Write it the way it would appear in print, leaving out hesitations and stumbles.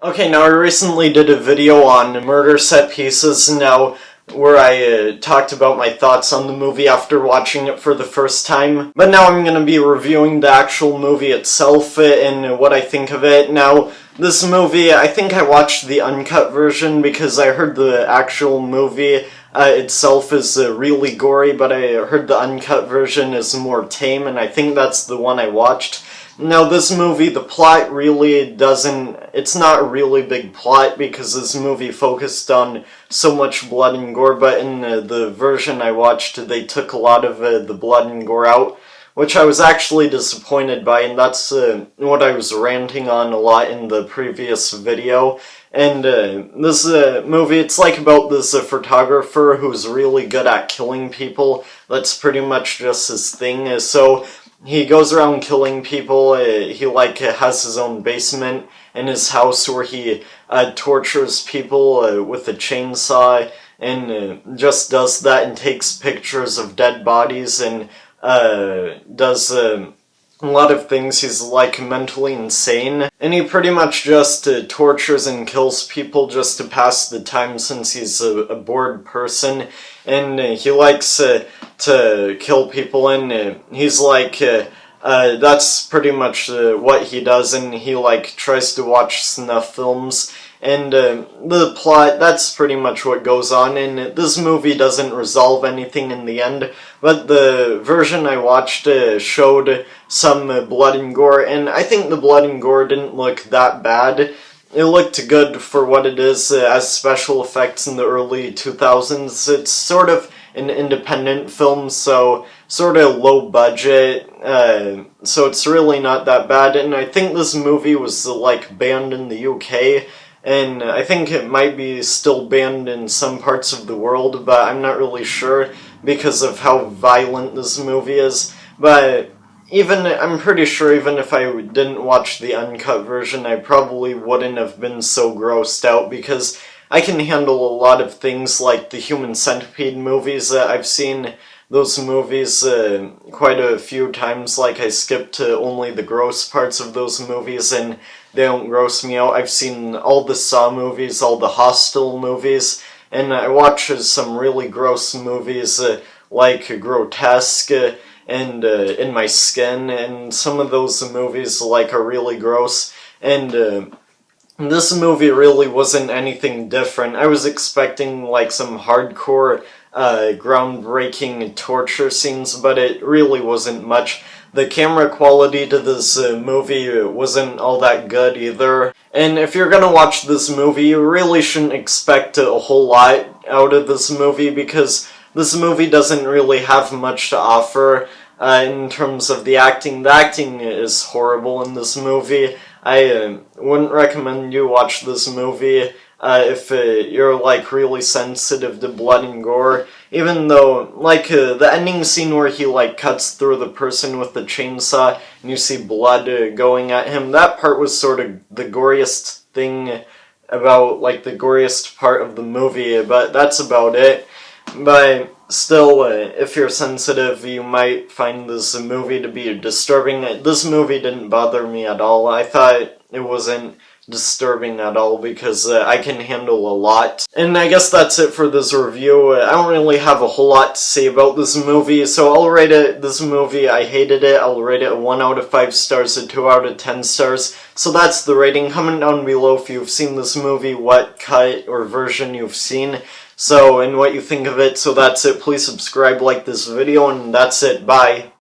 Okay, now I recently did a video on murder set pieces where I talked about my thoughts on the movie after watching it for the first time. But now I'm going to be reviewing the actual movie itself and what I think of it. Now, this movie, I think I watched the uncut version because I heard the actual movie itself is really gory, but I heard the uncut version is more tame, and I think that's the one I watched. Now, this movie, the plot really doesn't... It's not a really big plot because this movie focused on so much blood and gore, but in the version I watched, they took a lot of the blood and gore out, which I was actually disappointed by, and that's what I was ranting on a lot in the previous video. And this movie, it's like about this photographer who's really good at killing people. That's pretty much just his thing. So he goes around killing people. He has his own basement in his house where he tortures people with a chainsaw and just does that and takes pictures of dead bodies and does a lot of things. He's mentally insane, and he pretty much just tortures and kills people just to pass the time since he's a bored person, and he likes to kill people, and he's that's pretty much what he does, and he tries to watch snuff films. And the plot, that's pretty much what goes on, and this movie doesn't resolve anything in the end, but the version I watched showed some blood and gore, and I think the blood and gore didn't look that bad. It looked good for what it is as special effects in the early 2000s. It's sort of an independent film, so sort of low budget, so it's really not that bad, and I think this movie was banned in the UK, and I think it might be still banned in some parts of the world, but I'm not really sure because of how violent this movie is. But I'm pretty sure even if I didn't watch the uncut version, I probably wouldn't have been so grossed out because I can handle a lot of things like the Human Centipede movies. I've seen those movies quite a few times. I skipped only the gross parts of those movies and they don't gross me out. I've seen all the Saw movies, all the Hostel movies, and I watch some really gross movies like Grotesque and In My Skin, and some of those movies are really gross, and this movie really wasn't anything different. I was expecting some hardcore groundbreaking torture scenes, but it really wasn't much. The camera quality to this movie wasn't all that good either. And if you're gonna watch this movie, you really shouldn't expect a whole lot out of this movie because this movie doesn't really have much to offer in terms of the acting. The acting is horrible in this movie. I wouldn't recommend you watch this movie if you're really sensitive to blood and gore, even though the ending scene where he cuts through the person with the chainsaw and you see blood going at him, that part was sort of the goriest thing about the goriest part of the movie, but that's about it. But still, if you're sensitive, you might find this movie to be disturbing. This movie didn't bother me at all. I thought it wasn't disturbing at all because I can handle a lot. And I guess that's it for this review. I don't really have a whole lot to say about this movie, so I'll rate it. This movie, I hated it. I'll rate it a 1 out of 5 stars, a 2 out of 10 stars. So that's the rating. Comment down below if you've seen this movie, what cut or version you've seen, and what you think of it. So that's it. Please subscribe, like this video, and that's it. Bye.